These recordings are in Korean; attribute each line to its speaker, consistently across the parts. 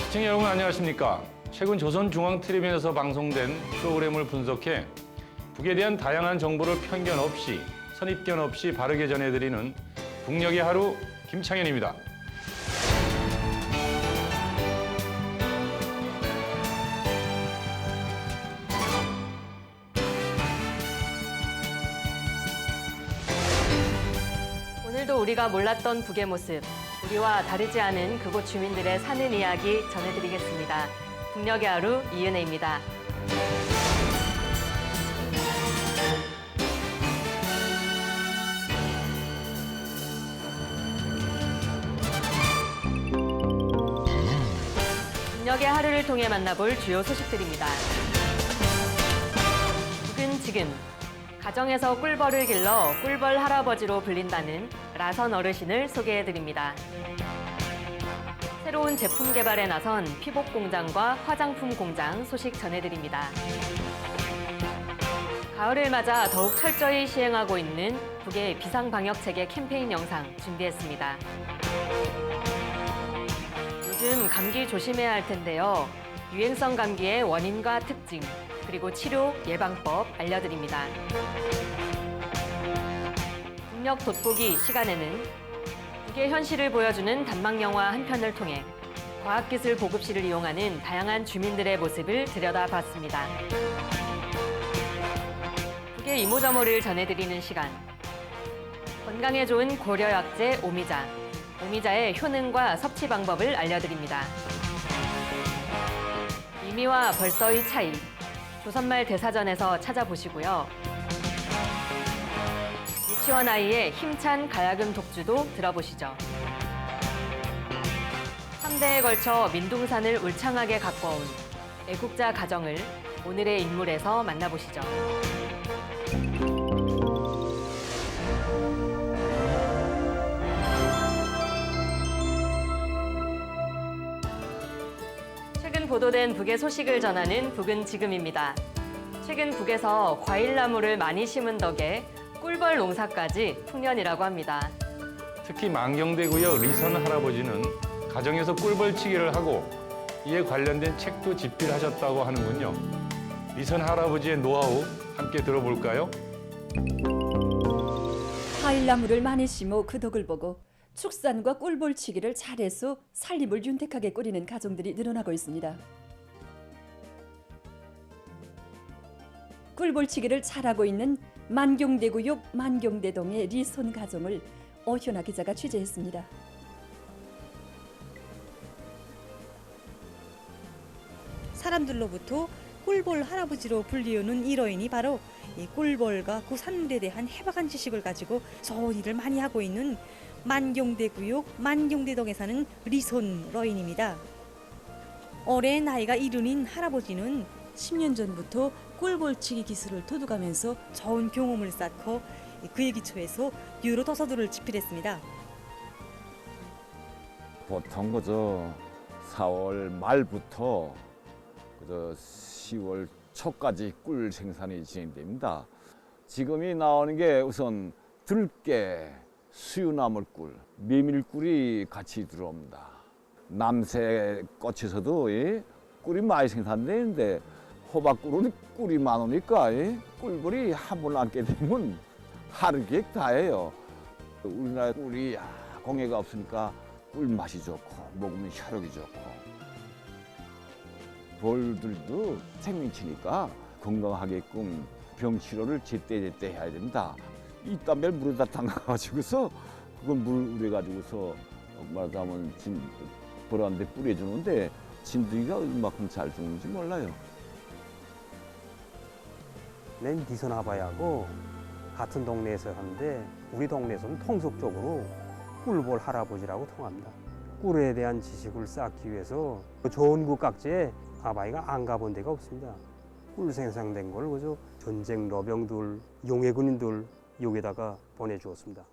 Speaker 1: 시청자 여러분 안녕하십니까? 최근 조선중앙텔레비전에서 방송된 프로그램을 분석해 북에 대한 다양한 정보를 편견 없이 선입견 없이 바르게 전해드리는 북녘의 하루 김창현입니다.
Speaker 2: 오늘도 우리가 몰랐던 북의 모습, 우리와 다르지 않은 그곳 주민들의 사는 이야기 전해드리겠습니다. 북녘의 하루 이은혜입니다. 북녘의 하루를 통해 만나볼 주요 소식들입니다. 북은 지금 가정에서 꿀벌을 길러 꿀벌 할아버지로 불린다는 라선 어르신을 소개해드립니다. 새로운 제품 개발에 나선 피복 공장과 화장품 공장 소식 전해드립니다. 가을을 맞아 더욱 철저히 시행하고 있는 북의 비상방역체계 캠페인 영상 준비했습니다. 요즘 감기 조심해야 할 텐데요. 유행성 감기의 원인과 특징, 그리고 치료, 예방법 알려드립니다. 북녘 돋보기 시간에는 북의 현실을 보여주는 단막영화 한 편을 통해 과학기술 보급실을 이용하는 다양한 주민들의 모습을 들여다봤습니다. 북의 이모저모를 전해드리는 시간. 건강에 좋은 고려약재 오미자. 오미자의 효능과 섭취 방법을 알려드립니다. 이미와 벌써의 차이. 조선말 대사전에서 찾아보시고요. 유치원 아이의 힘찬 가야금 독주도 들어보시죠. 3대에 걸쳐 민둥산을 울창하게 가꿔온 애국자 가정을 오늘의 인물에서 만나보시죠. 최근 보도된 북의 소식을 전하는 북은 지금입니다. 최근 북에서 과일나무를 많이 심은 덕에 꿀벌 농사까지 풍년이라고 합니다.
Speaker 1: 특히 만경대구역 리선 할아버지는 가정에서 꿀벌치기를 하고 이에 관련된 책도 집필하셨다고 하는군요. 리선 할아버지의 노하우 함께 들어볼까요?
Speaker 3: 과일나무를 많이 심어 그 덕을 보고 축산과 꿀벌치기를 잘해서 살림을 윤택하게 꾸리는 가정들이 늘어나고 있습니다. 꿀벌치기를 잘하고 있는 만경대구역 만경대동의 리손 가정을 어현아 기자가 취재했습니다.
Speaker 4: 사람들로부터 꿀벌 할아버지로 불리우는 일어인이 바로 이 꿀벌과 그 산물에 대한 해박한 지식을 가지고 좋은 일을 많이 하고 있는 만경대구역 만경대동에 사는 리손 러인입니다. 올해 나이가 70인 할아버지는 10년 전부터 꿀벌치기 기술을 도둑하면서 좋은 경험을 쌓고 그에 기초해서 유로 도서들을 집필했습니다.
Speaker 5: 보통 그저 4월 말부터 그저 10월 초까지 꿀 생산이 진행됩니다. 지금이 나오는 게 우선 들깨, 수유나물꿀, 메밀꿀이 같이 들어옵니다. 남새 꽃에서도 꿀이 많이 생산되는데 호박꿀은 꿀이 많으니까 꿀벌이 한 번 안게 되면 하루객 다예요. 우리나라 꿀이 공해가 없으니까 꿀 맛이 좋고 먹으면 혈액이 좋고 벌들도 생명치니까 건강하게끔 병 치료를 제때제때 해야 됩니다. 이 땀을 물에다 담가가지고서 그걸 물 우려가지고서 말하자면 벌한테 뿌려주는데 진드기가 얼마큼 잘 죽는지 몰라요.
Speaker 6: 난 리선 아바야하고 같은 동네에서 하는데 우리 동네에서는 통속적으로 꿀벌 할아버지라고 통합니다. 꿀에 대한 지식을 쌓기 위해서 좋은 국각지에 아바이가 안 가본 데가 없습니다. 꿀 생산된 걸 그저 전쟁 러병들, 용해 군인들 여기다가 보내주었습니다.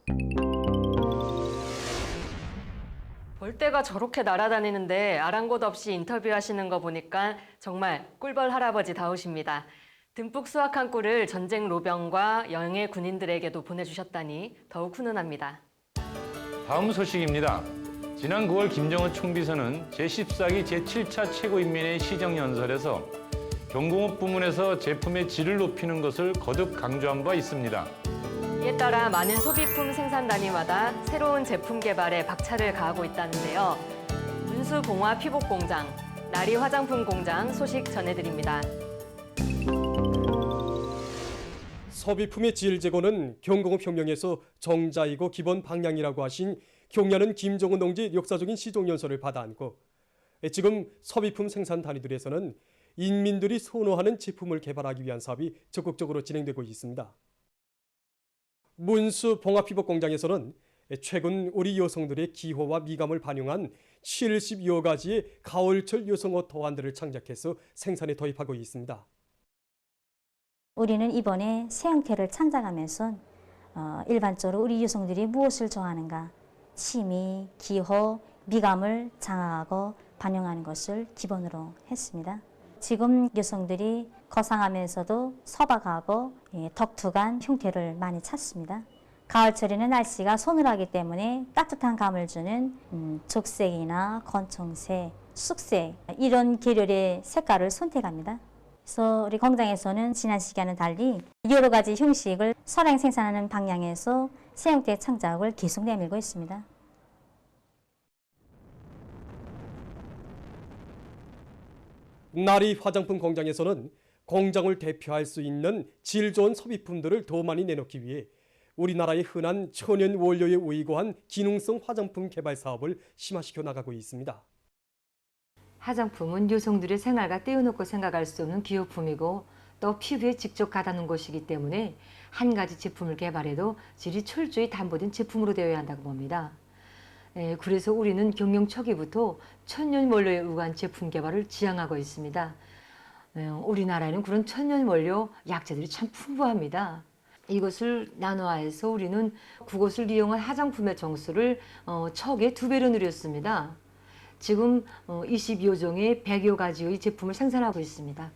Speaker 2: 벌떼가 저렇게 날아다니는데 아랑곳 없이 인터뷰하시는 거 보니까 정말 꿀벌 할아버지다우십니다. 듬뿍 수확한 꿀을 전쟁 로병과 영해 군인들에게도 보내주셨다니 더욱 훈훈합니다.
Speaker 1: 다음 소식입니다. 지난 9월 김정은 총비서는 제14기 제7차 최고인민회의 시정연설에서 경공업 부문에서 제품의 질을 높이는 것을 거듭 강조한 바 있습니다.
Speaker 2: 이에 따라 많은 소비품 생산 단위마다 새로운 제품 개발에 박차를 가하고 있다는데요. 문수봉화 피복공장, 나리 화장품 공장 소식 전해드립니다.
Speaker 7: 소비품의 질 제고는 경공업 혁명에서 정자이고 기본 방향이라고 하신 경려는 김정은 동지 역사적인 시종연설을 받아안고 지금 소비품 생산 단위들에서는 인민들이 선호하는 제품을 개발하기 위한 사업이 적극적으로 진행되고 있습니다. 문수 봉합피복 공장에서는 최근 우리 여성들의 기호와 미감을 반영한 70여 가지의 가을철 여성옷 도안들을 창작해서 생산에 도입하고 있습니다.
Speaker 8: 우리는 이번에 새 형태를 창작하면서 일반적으로 우리 여성들이 무엇을 좋아하는가, 취미, 기호, 미감을 장악하고 반영하는 것을 기본으로 했습니다. 지금 여성들이 거상하면서도 소박하고 독특한 형태를 많이 찾습니다. 가을철에는 날씨가 서늘하기 때문에 따뜻한 감을 주는 적색이나 권청색, 쑥색 이런 계열의 색깔을 선택합니다. 그래서 우리 공장에서는 지난 시기와는 달리 여러 가지 형식을 소량 생산하는 방향에서 새 형태의 창작을 계속 내밀고 있습니다.
Speaker 7: 나리 화장품 공장에서는 공장을 대표할 수 있는 질 좋은 소비품들을 더 많이 내놓기 위해 우리나라의 흔한 천연 원료에 의거한 기능성 화장품 개발 사업을 심화시켜 나가고 있습니다.
Speaker 9: 화장품은 여성들의 생활과 떼어놓고 생각할 수 없는 기호품이고 또 피부에 직접 가닿는 것이기 때문에 한 가지 제품을 개발해도 질이 철저히 담보된 제품으로 되어야 한다고 봅니다. 그래서 우리는 경영 초기부터 천연 원료에 의거한 제품 개발을 지향하고 있습니다. 우리나라에는 그런 천연 원료 약재들이 참 풍부합니다. 이것을 나노화해서 우리는 그것을 이용한 화장품의 종수를 척의 2배로 늘렸습니다. 지금 22여 종의 100여 가지의 제품을 생산하고 있습니다.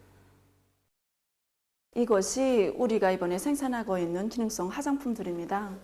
Speaker 10: 이것이 우리가 이번에 생산하고 있는 기능성 화장품들입니다.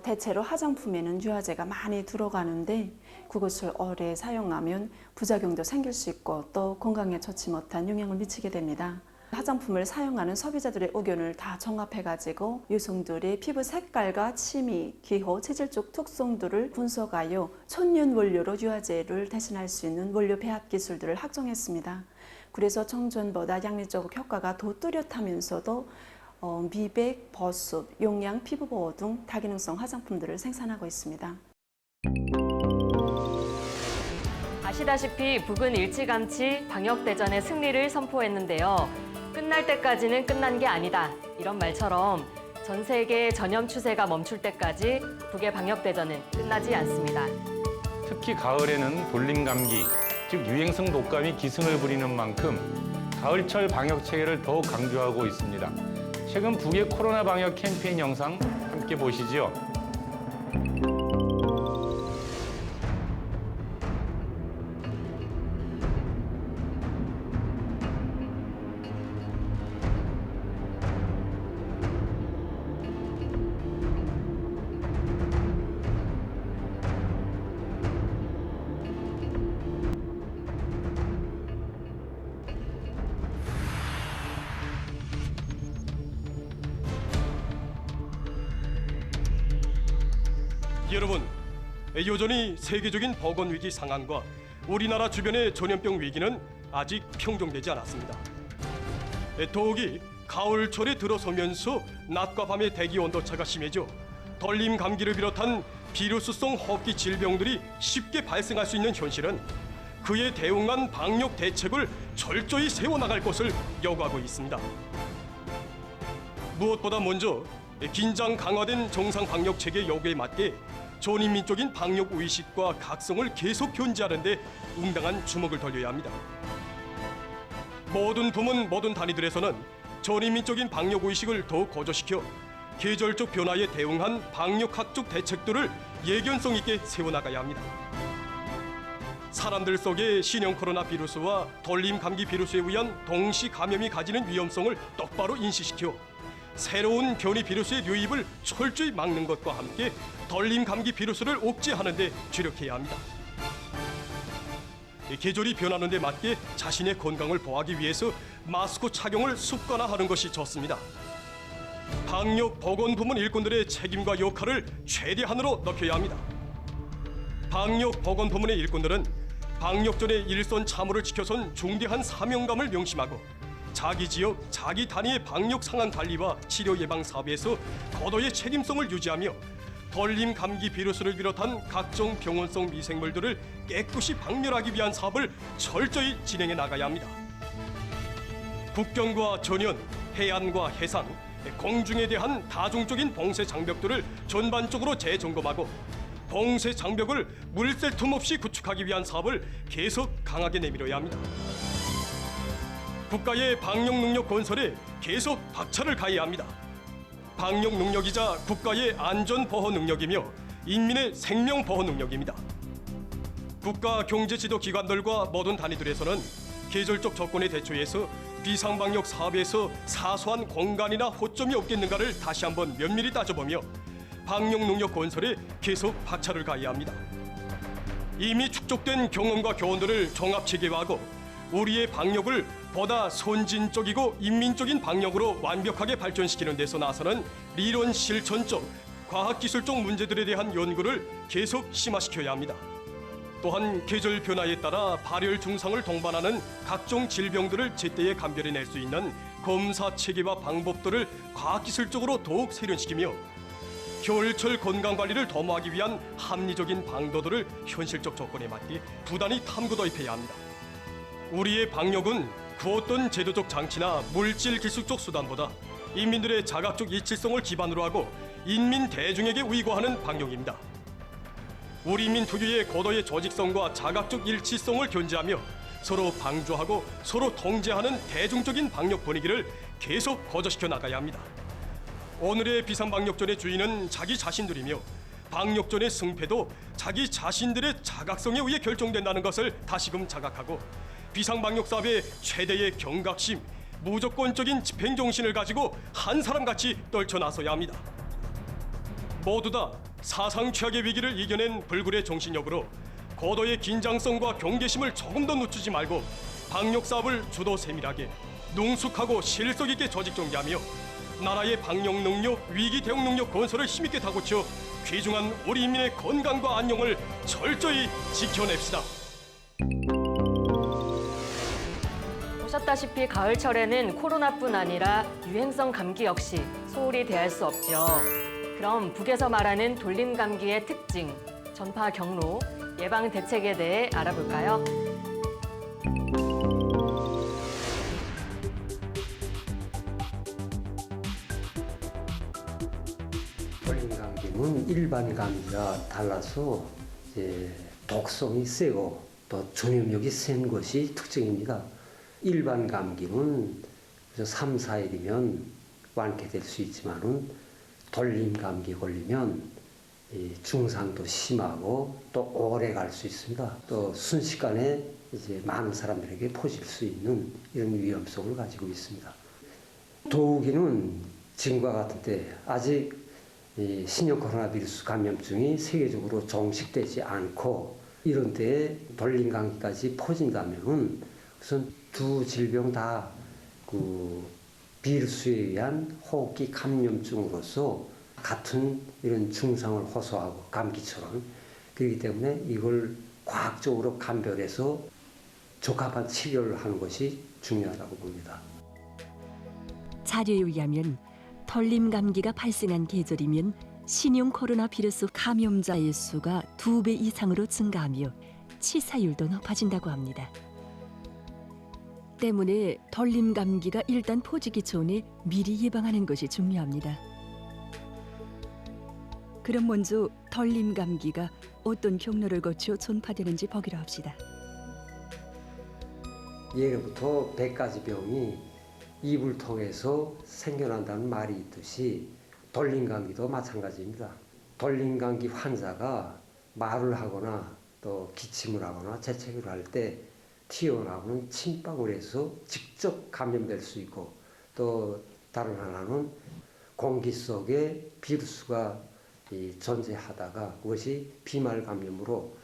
Speaker 10: 대체로 화장품에는 유화제가 많이 들어가는데 그것을 오래 사용하면 부작용도 생길 수 있고 또 건강에 좋지 못한 영향을 미치게 됩니다. 화장품을 사용하는 소비자들의 의견을 다 종합해가지고 여성들의 피부 색깔과 취미, 기호, 체질적 특성들을 분석하여 천연 원료로 유화제를 대신할 수 있는 원료 배합 기술들을 확정했습니다. 그래서 정전보다 양리적 효과가 더 뚜렷하면서도 미백, 보습, 용량, 피부 보호 등 다기능성 화장품들을 생산하고 있습니다.
Speaker 2: 아시다시피 북은 일찌감치 방역대전의 승리를 선포했는데요. 끝날 때까지는 끝난 게 아니다. 이런 말처럼 전 세계 전염 추세가 멈출 때까지 북의 방역대전은 끝나지 않습니다.
Speaker 1: 특히 가을에는 돌림 감기, 즉 유행성 독감이 기승을 부리는 만큼 가을철 방역 체계를 더욱 강조하고 있습니다. 최근 북의 코로나 방역 캠페인 영상 함께 보시지요.
Speaker 7: 여러분, 여전히 세계적인 보건위기 상황과 우리나라 주변의 전염병 위기는 아직 평정되지 않았습니다. 더욱이 가을철에 들어서면서 낮과 밤의 대기 온도차가 심해져 돌림 감기를 비롯한 비루스성 호흡기 질병들이 쉽게 발생할 수 있는 현실은 그에 대응한 방역 대책을 철저히 세워나갈 것을 요구하고 있습니다. 무엇보다 먼저 긴장 강화된 정상 방역 체계 요구에 맞게 전인민적인 방역 의식과 각성을 계속 견지하는 데 응당한 주목을 돌려야 합니다. 모든 부문, 모든 단위들에서는 전인민적인 방역 의식을 더욱 고조시켜 계절적 변화에 대응한 방역학적 대책들을 예견성 있게 세워나가야 합니다. 사람들 속에 신형 코로나 비루스와 돌림 감기 비루스에 의한 동시 감염이 가지는 위험성을 똑바로 인식시켜 새로운 변이 비루스의 유입을 철저히 막는 것과 함께 돌림 감기 비루스를 억제하는 데 주력해야 합니다. 계절이 변하는 데 맞게 자신의 건강을 보호하기 위해서 마스크 착용을 습관화하는 것이 좋습니다. 방역 보건 부문 일꾼들의 책임과 역할을 최대한으로 높여야 합니다. 방역 보건 부문의 일꾼들은 방역전의 일선 참호를 지켜선 중대한 사명감을 명심하고 자기 지역, 자기 단위의 방역 상황 관리와 치료 예방 사업에서 고도의 책임성을 유지하며 돌림 감기 비루스를 비롯한 각종 병원성 미생물들을 깨끗이 박멸하기 위한 사업을 철저히 진행해 나가야 합니다. 국경과 전연, 해안과 해상, 공중에 대한 다중적인 봉쇄 장벽들을 전반적으로 재점검하고 봉쇄 장벽을 물샐 틈 없이 구축하기 위한 사업을 계속 강하게 내밀어야 합니다. 국가의 방역 능력 건설에 계속 박차를 가해야 합니다. 방역 능력이자 국가의 안전 보호 능력이며 인민의 생명 보호 능력입니다. 국가 경제 지도 기관들과 모든 단위들에서는 계절적 조건에 대처해서 비상방역 사업에서 사소한 공간이나 호점이 없겠는가를 다시 한번 면밀히 따져보며 방역 능력 건설에 계속 박차를 가해야 합니다. 이미 축적된 경험과 교훈들을 종합 체계화하고 우리의 방역을 보다 선진적이고 인민적인 방역으로 완벽하게 발전시키는 데서 나서는理론 실천적, 과학기술적 문제들에 대한 연구를 계속 심화시켜야 합니다. 또한 계절 변화에 따라 발열 증상을 동반하는 각종 질병들을 제때에 감별해낼 수 있는 검사 체계와 방법들을 과학기술적으로 더욱 세련시키며 겨울철 건강관리를 도모하기 위한 합리적인 방도들을 현실적 조건에 맞게 부단히 탐구 도입해야 합니다. 우리의 방역은 그 어떤 제도적 장치나 물질 기술적 수단보다 인민들의 자각적 이치성을 기반으로 하고 인민 대중에게 위고하는 방역입니다. 우리 인민 특유의 고도의 조직성과 자각적 일치성을 견제하며 서로 방조하고 서로 통제하는 대중적인 방역 분위기를 계속 고조시켜 나가야 합니다. 오늘의 비상방역전의 주인은 자기 자신들이며 방역전의 승패도 자기 자신들의 자각성에 의해 결정된다는 것을 다시금 자각하고 비상방역 사업의 최대의 경각심, 무조건적인 집행정신을 가지고 한 사람같이 떨쳐나서야 합니다. 모두 다 사상 최악의 위기를 이겨낸 불굴의 정신력으로 고도의 긴장성과 경계심을 조금 더 늦추지 말고 방역 사업을 주도 세밀하게 능숙하고 실속 있게 조직 정비하며 나라의 방역 능력, 위기 대응 능력 건설을 힘있게 다고쳐 귀중한 우리 인민의 건강과 안녕을 철저히 지켜냅시다.
Speaker 2: 보셨다시피 가을철에는 코로나뿐 아니라 유행성 감기 역시 소홀히 대할 수 없죠. 그럼 북에서 말하는 돌림 감기의 특징, 전파 경로, 예방 대책에 대해 알아볼까요?
Speaker 6: 돌림 감기는 일반 감기와 달라서 독성이 세고 또 전염력이 센 것이 특징입니다. 일반 감기는 3, 4일이면 완쾌될 수 있지만은 돌림 감기 걸리면 증상도 심하고 또 오래 갈 수 있습니다. 또 순식간에 많은 사람들에게 퍼질 수 있는 이런 위험성을 가지고 있습니다. 더욱이는 지금과 같은 때 아직 신형 코로나 바이러스 감염증이 세계적으로 종식되지 않고 이런 때에 돌림 감기까지 퍼진다면은 우선 두 질병 다 그 비루스에 의한 호흡기 감염증으로서 같은 이런 증상을 호소하고 감기처럼 그렇기 때문에 이걸 과학적으로 감별해서 적합한 치료를 하는 것이 중요하다고 봅니다.
Speaker 3: 자료에 의하면 돌림 감기가 발생한 계절이면 신형 코로나 바이러스 감염자의 수가 2배 이상으로 증가하며 치사율도 높아진다고 합니다. 때문에 돌림 감기가 일단 퍼지기 전에 미리 예방하는 것이 중요합니다. 그럼 먼저 돌림 감기가 어떤 경로를 거쳐 전파되는지 보기로 합시다.
Speaker 6: 예로부터 100가지 병이 입을 통해서 생겨난다는 말이 있듯이 돌림 감기도 마찬가지입니다. 돌림 감기 환자가 말을 하거나 또 기침을 하거나 재채기를 할 때 튀어나오는 침방울에서 직접 감염될 수 있고 또 다른 하나는 공기 속에 비루스가 존재하다가 그것이 비말 감염으로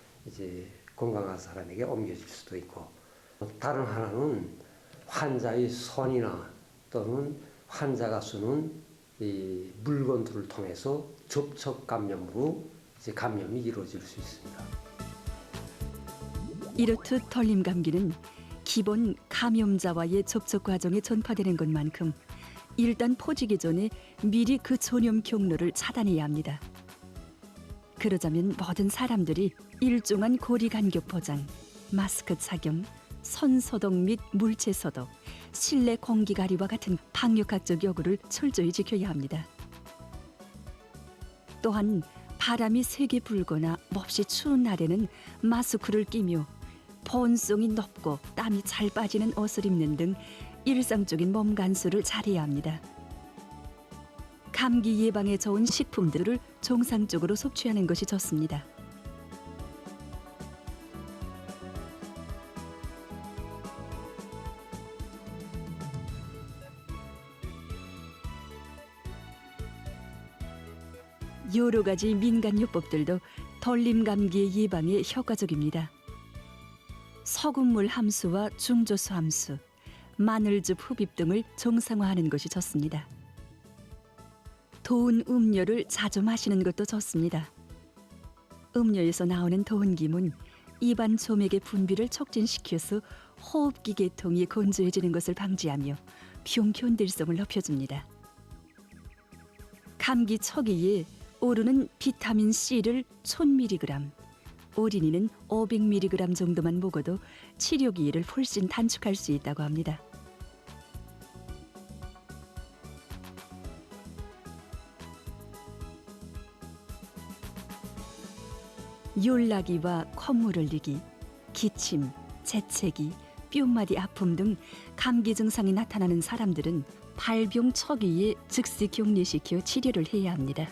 Speaker 6: 건강한 사람에게 옮겨질 수도 있고, 다른 하나는 환자의 손이나 또는 환자가 쓰는 이 물건들을 통해서 접촉 감염으로 이제 감염이 이루어질 수 있습니다.
Speaker 3: 이렇듯 털림 감기는 기본 감염자와의 접촉 과정에 전파되는 것만큼 일단 퍼지기 전에 미리 그 전염 경로를 차단해야 합니다. 그러자면 모든 사람들이 일정한 거리 간격 보장, 마스크 착용, 손 소독 및 물체 소독, 실내 공기 가리와 같은 방역학적 요구를 철저히 지켜야 합니다. 또한 바람이 세게 불거나 몹시 추운 날에는 마스크를 끼며 보온성이 높고 땀이 잘 빠지는 옷을 입는 등 일상적인 몸 간수를 잘해야 합니다. 감기 예방에 좋은 식품들을 정상적으로 섭취하는 것이 좋습니다. 여러 가지 민간요법들도 털림 감기 예방에 효과적입니다. 소금물 함수와 중조수 함수, 마늘즙 흡입 등을 정상화하는 것이 좋습니다. 더운 음료를 자주 마시는 것도 좋습니다. 음료에서 나오는 더운 기문, 입안 점액의 분비를 촉진시켜서 호흡기 계통이 건조해지는 것을 방지하며 병 견딜성을 높여줍니다. 감기 초기에 어른은 비타민 C를 1000mg, 어린이는 500mg 정도만 먹어도 치료 기일을 훨씬 단축할 수 있다고 합니다. 열나기와 콧물 흘리기, 기침, 재채기, 뼘마디 아픔 등 감기 증상이 나타나는 사람들은 발병 초기에 즉시 격리시켜 치료를 해야 합니다.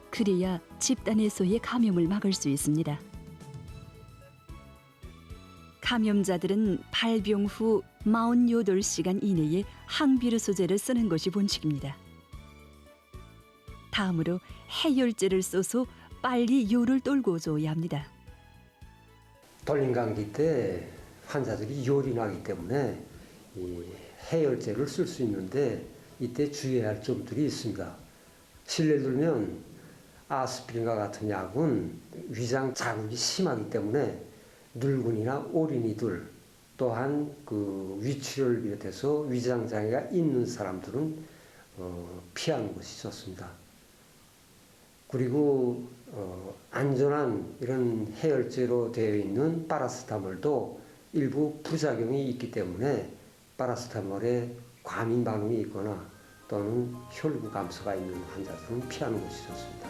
Speaker 3: 그래야 집단에서의 감염을 막을 수 있습니다. 감염자들은 발병 후 48시간 이내에 항비루스제를 쓰는 것이 본칙입니다. 다음으로 해열제를 써서 빨리 열을 떨고 줘야 합니다.
Speaker 6: 털림 감기 때 환자들이 열이 나기 때문에 이 해열제를 쓸 수 있는데 이때 주의해야 할 점들이 있습니다. 실례를 들면 아스피린과 같은 약은 위장 자극이 심하기 때문에 늙은이나 어린이들 또한 그 위출혈을 비롯해서 위장 장애가 있는 사람들은 피하는 것이 좋습니다. 그리고 안전한 이런 해열제로 되어 있는 파라스타몰도 일부 부작용이 있기 때문에 파라스타몰에 과민 반응이 있거나 또는 혈구 감소가 있는 환자들은 피하는 것이 좋습니다.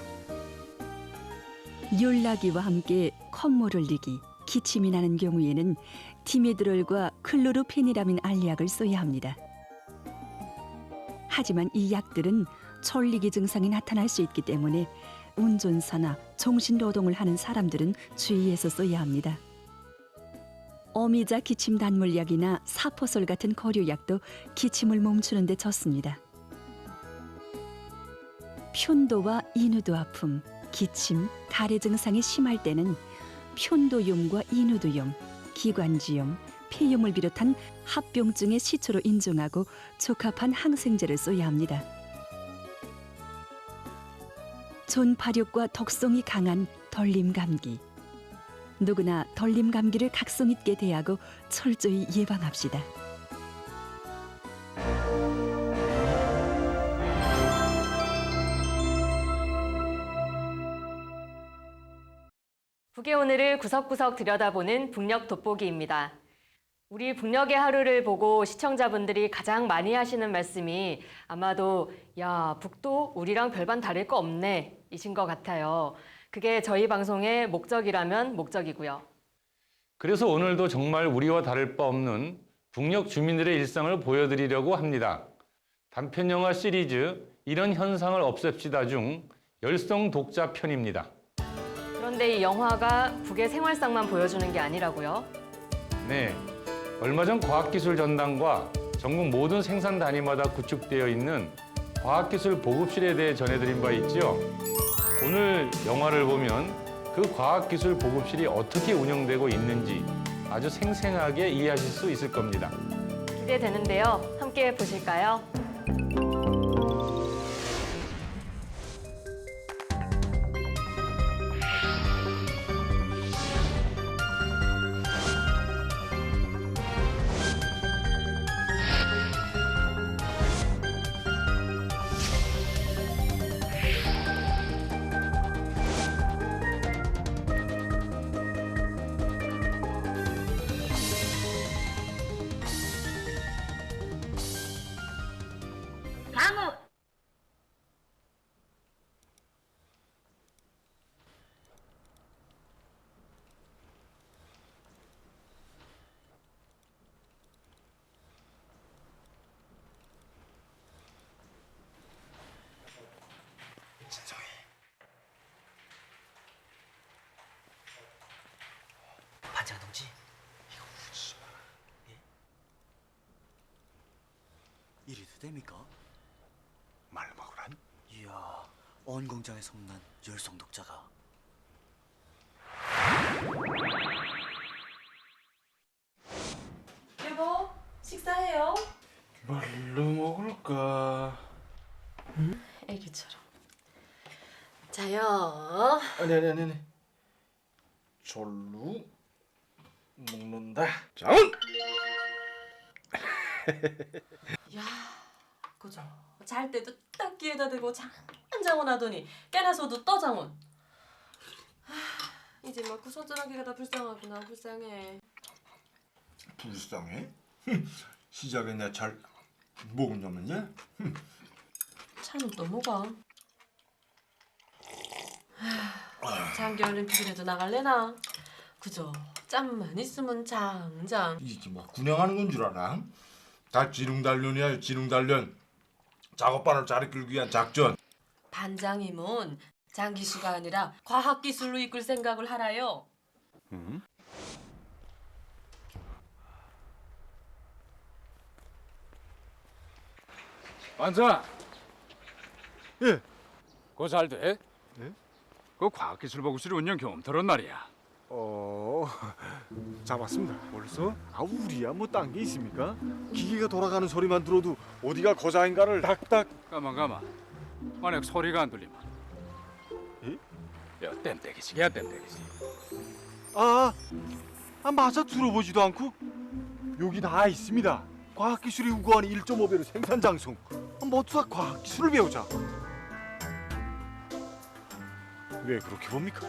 Speaker 3: 열나기와 함께 콧물 흘리기, 기침이 나는 경우에는 디메드롤과 클로로페니라민 알약을 써야 합니다. 하지만 이 약들은 졸리기 증상이 나타날 수 있기 때문에 운전사나 정신노동을 하는 사람들은 주의해서 써야 합니다. 어미자 기침 단물약이나 사포솔 같은 거류약도 기침을 멈추는 데 좋습니다. 편도와 인후도 아픔, 기침, 가래 증상이 심할 때는 편도염과 인후도염, 기관지염, 폐염을 비롯한 합병증의 시초로 인정하고 적합한 항생제를 써야 합니다. 전파력과 독성이 강한 털림 감기. 누구나 털림 감기를 각성 있게 대하고 철저히 예방합시다.
Speaker 2: 북의 오늘을 구석구석 들여다보는 북녘 돋보기입니다. 우리 북녘의 하루를 보고 시청자분들이 가장 많이 하시는 말씀이 아마도 야, 북도 우리랑 별반 다를 거 없네 이신 것 같아요. 그게 저희 방송의 목적이라면 목적이고요.
Speaker 1: 그래서 오늘도 정말 우리와 다를 바 없는 북녘 주민들의 일상을 보여드리려고 합니다. 단편영화 시리즈 이런 현상을 없앱시다 중 열성 독자 편입니다.
Speaker 2: 그런데 이 영화가 북의 생활상만 보여주는 게 아니라고요?
Speaker 1: 네, 얼마 전 과학기술 전당과 전국 모든 생산 단위마다 구축되어 있는 과학기술 보급실에 대해 전해드린 바 있죠. 오늘 영화를 보면 그 그 과학기술 보급실이 어떻게 운영되고 있는지 아주 생생하게 이해하실 수 있을 겁니다.
Speaker 2: 기대되는데요. 함께 보실까요?
Speaker 11: 반장 동지, 이거 무슨 예? 이래도 됩니까?
Speaker 12: 말 먹으란?
Speaker 11: 이야, 언 공장에 소문난 열성 독자가.
Speaker 10: 여보, 식사해요.
Speaker 12: 뭘로 먹을까?
Speaker 10: 애기처럼. 자요.
Speaker 12: 아니. 절로 먹는다. 자운!
Speaker 13: 야, 그죠. 잘 때도 딱 귀에다 대고 잠깐 장원하더니 깨나서도 또 장원. 이제 막 구선전하기가 다 불쌍하구나. 불쌍해.
Speaker 12: 불쌍해? 시작에 내가 잘 먹었냐면요?
Speaker 13: 차는 또 뭐가? 장기 올림픽이라도 나갈래나? 그죠. 짬만 있으면 장장.
Speaker 12: 이게 뭐 군영하는 건 줄 알아? 다 지능단련이야, 지능단련. 작업반을 잘 이끌기 위한 작전.
Speaker 13: 반장님은 장기수가 아니라 과학기술로 이끌 생각을 하라요.
Speaker 12: 응?
Speaker 1: 반장!
Speaker 12: 예.
Speaker 1: 그거 잘 돼?
Speaker 12: 예?
Speaker 1: 그 과학기술 보급실 운영 경험 들은 말이야.
Speaker 12: 잡았습니다. 벌써? 우리야 뭐 딴 게 있습니까? 기계가 돌아가는 소리만 들어도 어디가 거장인가를 닥닥.
Speaker 1: 가만. 만약 소리가 안 들리면.
Speaker 12: 예?
Speaker 1: 야, 땜때기지.
Speaker 12: 맞아 들어보지도 않고 여기 다 있습니다. 과학기술이 우구하는 1.5배로 생산 장송. 모두 다 과학기술을 배우자. 왜 그렇게 봅니까?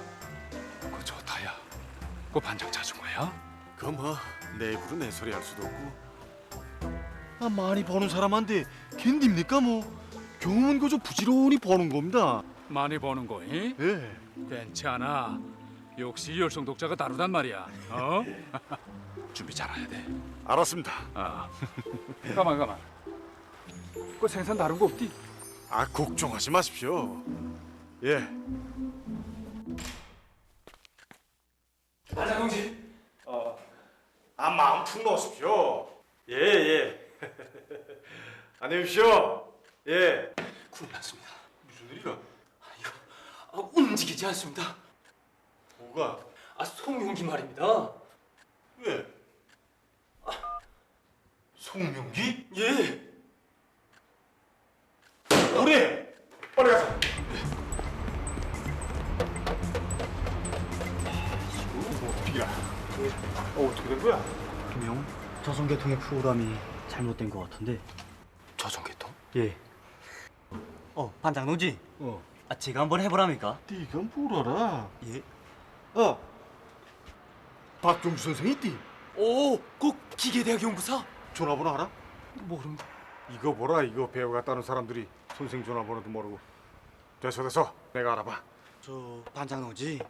Speaker 1: 그거 좋다야. 그 반장 찾은 거야?
Speaker 12: 그거 뭐 내 입으로 내 소리 할 수도 없고. 많이 버는 사람한테 캔딥니까 뭐. 경험은 그저 부지런히 버는 겁니다.
Speaker 1: 많이 버는 거이?
Speaker 12: 예.
Speaker 1: 괜찮아. 역시 열성 독자가 다르단 말이야. 어? 준비 잘해야 돼.
Speaker 12: 알았습니다.
Speaker 1: 가만. 그 생산 다른 거 없디?
Speaker 12: 걱정하지 마십시오. 예.
Speaker 7: 반장 동지.
Speaker 12: 마음 푹 넣으십시오. 예. 안녕히 계십시오. 예.
Speaker 7: 큰일 났습니다.
Speaker 12: 무슨 일이가?
Speaker 7: 움직이지 않습니다.
Speaker 12: 뭐가?
Speaker 7: 송용기 말입니다.
Speaker 12: 왜? 송명기?
Speaker 7: 예.
Speaker 12: 우리 빨리 가자. 어떻게 된 거야?
Speaker 11: 분명 저송계통의 프로그램이 잘못된 것 같은데.
Speaker 7: 저전계통?
Speaker 11: 예. 반장 동지. 제가 한번 해보랍니까?
Speaker 12: 네가 뭘 알아?
Speaker 11: 예.
Speaker 12: 박경주 선생이 있디?
Speaker 7: 그 기계대학 연구사?
Speaker 12: 전화번호 알아?
Speaker 7: 모릅니다.
Speaker 12: 이거 보라, 이거 배워갔다는 사람들이 선생 전화번호도 모르고. 됐어. 내가 알아봐.
Speaker 11: 반장 동지,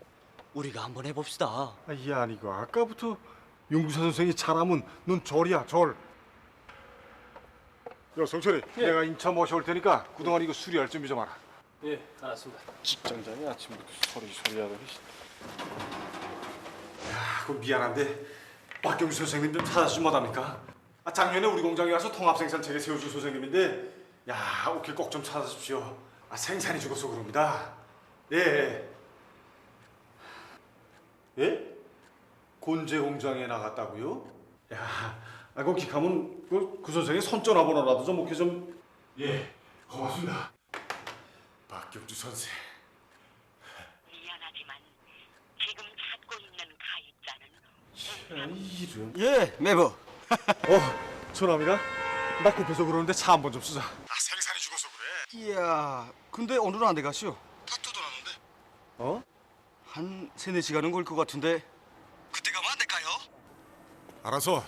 Speaker 11: 우리가 한번 해봅시다.
Speaker 12: 이게 아니고 아까부터 연구사 선생이 잘하면 넌 절이야, 절. 야, 성철이, 내가 인차 모셔올 테니까 그동안 이거 수리할 준비 좀 하라.
Speaker 7: 예, 알았습니다.
Speaker 12: 직장장이 아침부터 소리 하더니. 그 미안한데 박경수 선생님 좀 찾아주지 못합니까? 작년에 우리 공장에 와서 통합생산 체계 세워준 선생님인데, 오케이 꼭 좀 찾아주십시오. 생산이 죽어서 그럽니다. 예. 예? 곤제 공장에 나갔다고요? 야, 거기 가면 그 선생의 손 전화번호라도 좀 이렇게 좀. 예, 고맙습니다. 박경주 선생.
Speaker 14: 미안하지만 지금 찾고 있는 가입자는
Speaker 12: 이름.
Speaker 15: 예, 매부.
Speaker 12: 소남이가 나 급해서 그러는데 차 한 번 좀 쓰자.
Speaker 15: 나 생산이 죽어서 그래. 이야, 근데 오늘은 안 돼가시오. 다 뜯어놨는데.
Speaker 12: 어?
Speaker 15: 한 3-4시간은 걸 것 같은데. 그때 가면 안 될까요?
Speaker 12: 알아서.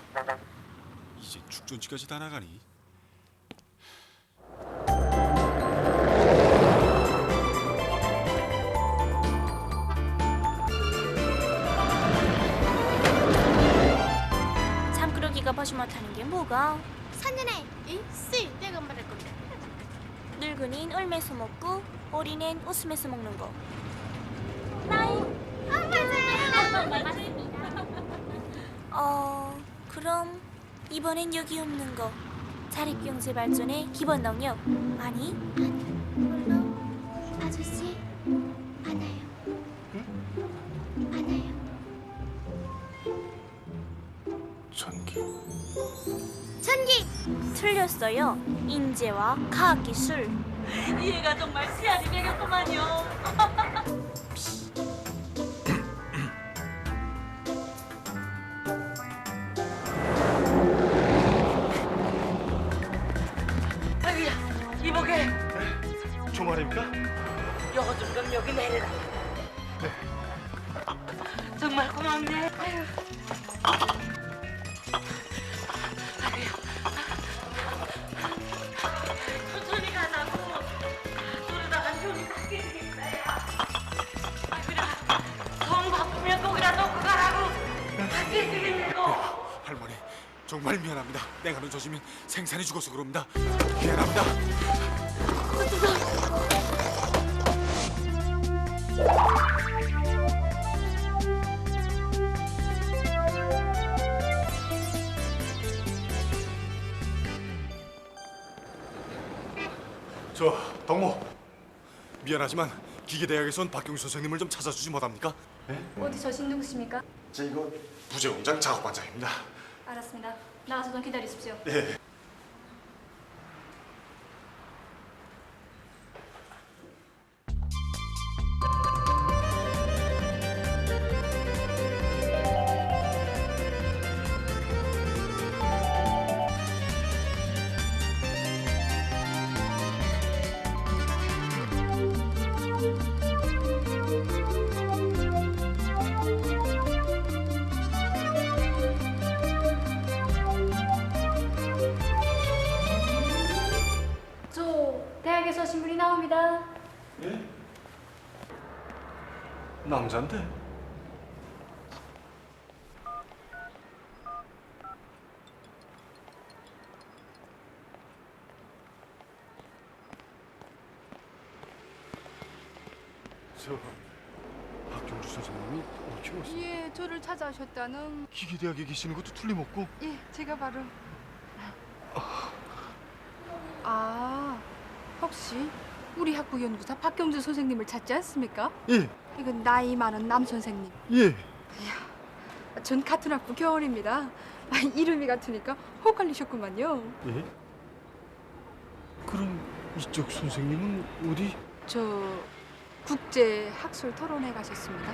Speaker 12: 이제 축전지까지 다 나가니.
Speaker 16: 잠그러기가 버시 못하는 게 뭐가? 3년에 일세 내가 말할 건데. 늙은이는 울면서 먹고 어린애는 웃으면서 먹는 거. 나이. 맞아요. 그럼 이번엔 여기 없는 거. 자립경제 발전의 기본 능력 아니? 물론 아저씨 많아요. 많아요. 전기 틀렸어요. 인재와 과학기술.
Speaker 13: 얘가 정말 씨알이 배겼구만요. 아이고야, 이보게.
Speaker 12: 저 말입니까?
Speaker 13: 여거 좀 그럼 여기 내려라. 정말 고맙네. 아유. 천천히 가자고. 그러다가 손이 크게 되겠다. 아이고야, 성 바쁘면 거기다 놓고 가라고. 크게 되겠네고.
Speaker 12: 할머니, 정말 미안합니다. 내가 늦어지면 생산이 죽어서 그럽니다. 미안합니다. 저 덕모, 미안하지만 기계대학에서 온 박경수 선생님을 좀 찾아주지 못합니까?
Speaker 17: 어디 저신 누구십니까?
Speaker 12: 저 이거 부재공장 작업반장입니다.
Speaker 17: 알았습니다. 나가서 좀 기다리십시오.
Speaker 12: 네.
Speaker 17: 대학에서 신문이 나옵니다.
Speaker 12: 예? 남잔데? 저 박경주 선생님이 어디 오세요?
Speaker 18: 예, 저를 찾아오셨다는.
Speaker 12: 기계대학에 계시는 것도 틀림없고.
Speaker 18: 예, 제가 바로. 아, 혹시 우리 학부 연구사 박경주 선생님을 찾지 않습니까?
Speaker 12: 예.
Speaker 18: 이건 나이 많은 남 선생님.
Speaker 12: 예.
Speaker 18: 전 같은 학부 교원입니다. 이름이 같으니까 헷갈리셨구만요.
Speaker 12: 예? 그럼 이쪽 선생님은 어디?
Speaker 18: 저 국제 학술 토론회 가셨습니다.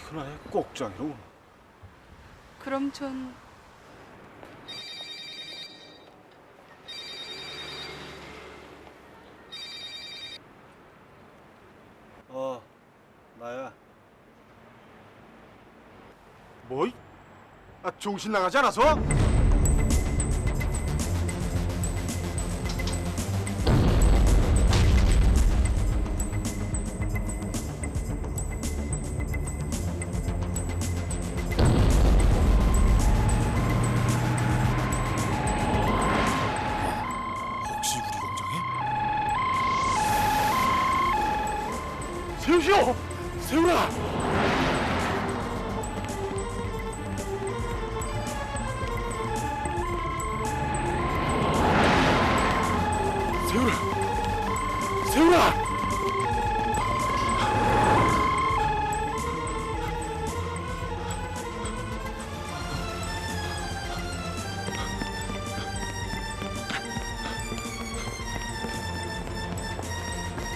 Speaker 12: 이건 아예 꼭장이로.
Speaker 18: 그럼 전
Speaker 12: 나야. 뭐? 정신 나가지 않아서? 혹시 우리 공장에? 세우시오! 세우라! 세훈아! 세훈아!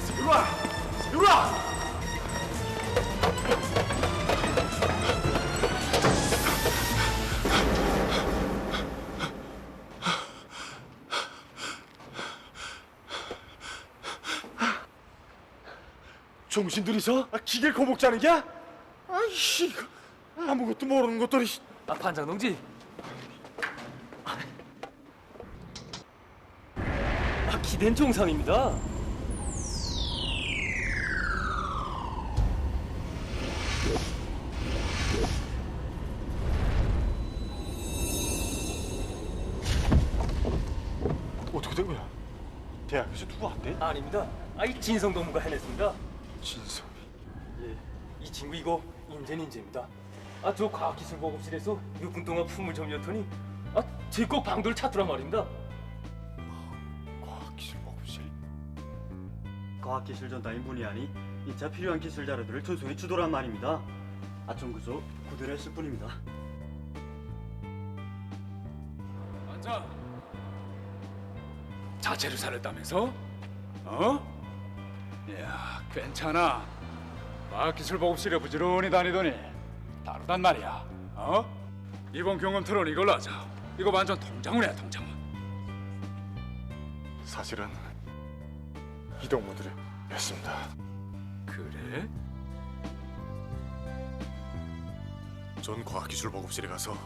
Speaker 12: 세훈아! 정신 들이서? 기계 거목자는 게? 아이씨, 아무것도 모르는 것들이.
Speaker 19: 반장 동지. 기댄 총상입니다.
Speaker 12: 어떻게 된 거야? 대학에서 누구 왔대?
Speaker 19: 아닙니다. 이 진성 동무가 해냈습니다.
Speaker 12: 진성이?
Speaker 19: 예, 이 친구 이거 인재입니다. 저 과학기술보급실에서 몇 분 동안 품을 점유했더니 제 꼭 방도를 찾더란 말입니다.
Speaker 12: 과학기술보급실?
Speaker 11: 과학기술 전당이 문의하니 2차 필요한 기술 자료들을 전송해 주도란 말입니다. 좀 그저 구들을 했을 뿐입니다.
Speaker 20: 반장, 자체를 살렸다면서? 이야, 괜찮아. 과학기술보급실에 부지런히 다니더니 다르단 말이야. 이번 경험 토론 이걸로 하자. 이거 완전 통장운이야, 통장운.
Speaker 12: 사실은 이 동무들을 했습니다.
Speaker 20: 그래?
Speaker 12: 전 과학기술보급실에 가서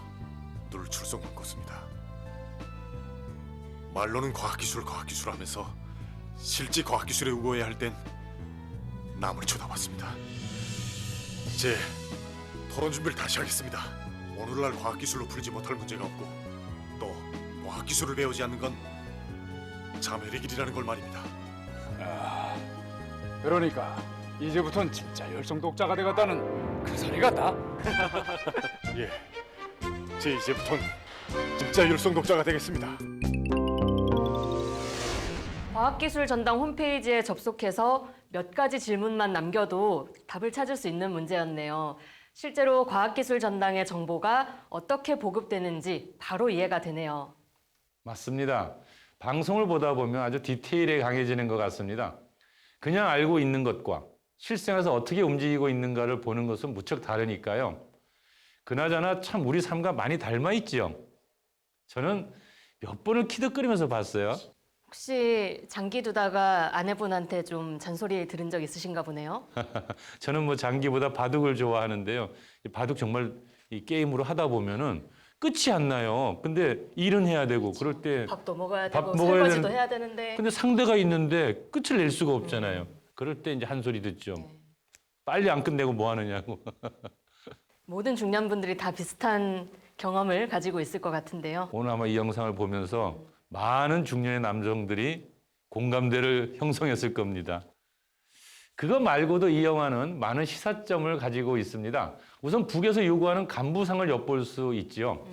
Speaker 12: 늘 출석만 껐습니다. 말로는 과학기술 하면서 실제 과학기술에 우거해야 할 땐 남을 쳐다봤습니다. 이제 토론 준비를 다시 하겠습니다. 오늘날 과학기술로 풀지 못할 문제가 없고 또 과학기술을 배우지 않는 건 자멸의 길이라는 걸 말입니다.
Speaker 20: 그러니까 이제부턴 진짜 열성 독자가 되겠다는 그 소리 같다.
Speaker 12: 예, 제 이제부턴 진짜 열성 독자가 되겠습니다.
Speaker 2: 과학기술 전당 홈페이지에 접속해서 몇 가지 질문만 남겨도 답을 찾을 수 있는 문제였네요. 실제로 과학기술 전당의 정보가 어떻게 보급되는지 바로 이해가 되네요.
Speaker 1: 맞습니다. 방송을 보다 보면 아주 디테일에 강해지는 것 같습니다. 그냥 알고 있는 것과 실생활에서 어떻게 움직이고 있는가를 보는 것은 무척 다르니까요. 그나저나 참 우리 삶과 많이 닮아 있지요. 저는 몇 번을 키득거리면서 봤어요.
Speaker 2: 혹시 장기 두다가 아내분한테 좀 잔소리 들은 적 있으신가 보네요.
Speaker 1: 저는 뭐 장기보다 바둑을 좋아하는데요. 이 바둑 정말 이 게임으로 하다 보면은 끝이 안 나요. 근데 일은 해야 되고 그럴 때
Speaker 2: 밥도 먹어야
Speaker 1: 밥
Speaker 2: 되고
Speaker 1: 먹어야
Speaker 2: 설거지도
Speaker 1: 되는-
Speaker 2: 해야 되는데
Speaker 1: 근데 상대가 있는데 끝을 낼 수가 없잖아요. 그럴 때 이제 한 소리 듣죠. 빨리 안 끝내고 뭐 하느냐고.
Speaker 2: 모든 중년분들이 다 비슷한 경험을 가지고 있을 것 같은데요.
Speaker 1: 오늘 아마 이 영상을 보면서 많은 중년의 남성들이 공감대를 형성했을 겁니다. 그거 말고도 이 영화는 많은 시사점을 가지고 있습니다. 우선 북에서 요구하는 간부상을 엿볼 수 있죠.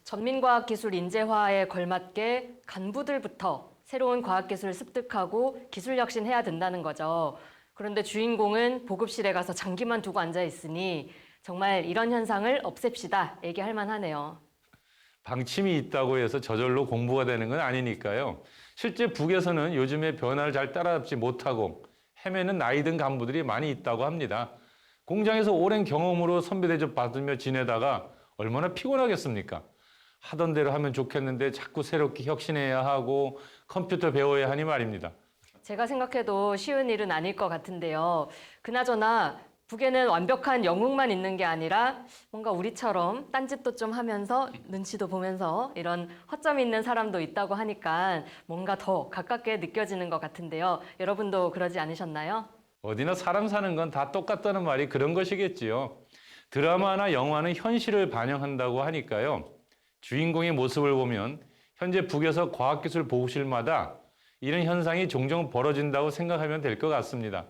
Speaker 2: 전민과학기술 인재화에 걸맞게 간부들부터 새로운 과학기술을 습득하고 기술 혁신해야 된다는 거죠. 그런데 주인공은 보급실에 가서 장기만 두고 앉아 있으니 정말 이런 현상을 없앱시다 얘기할 만하네요.
Speaker 1: 방침이 있다고 해서 저절로 공부가 되는 건 아니니까요. 실제 북에서는 요즘의 변화를 잘 따라잡지 못하고 헤매는 나이 든 간부들이 많이 있다고 합니다. 공장에서 오랜 경험으로 선배 대접 받으며 지내다가 얼마나 피곤하겠습니까? 하던 대로 하면 좋겠는데 자꾸 새롭게 혁신해야 하고 컴퓨터 배워야 하니 말입니다.
Speaker 2: 제가 생각해도 쉬운 일은 아닐 것 같은데요. 그나저나 북에는 완벽한 영웅만 있는 게 아니라 뭔가 우리처럼 딴짓도 좀 하면서 눈치도 보면서 이런 허점이 있는 사람도 있다고 하니까 뭔가 더 가깝게 느껴지는 것 같은데요. 여러분도 그러지 않으셨나요?
Speaker 1: 어디나 사람 사는 건 다 똑같다는 말이 그런 것이겠지요. 드라마나 영화는 현실을 반영한다고 하니까요. 주인공의 모습을 보면 현재 북에서 과학기술 보급실마다 이런 현상이 종종 벌어진다고 생각하면 될 것 같습니다.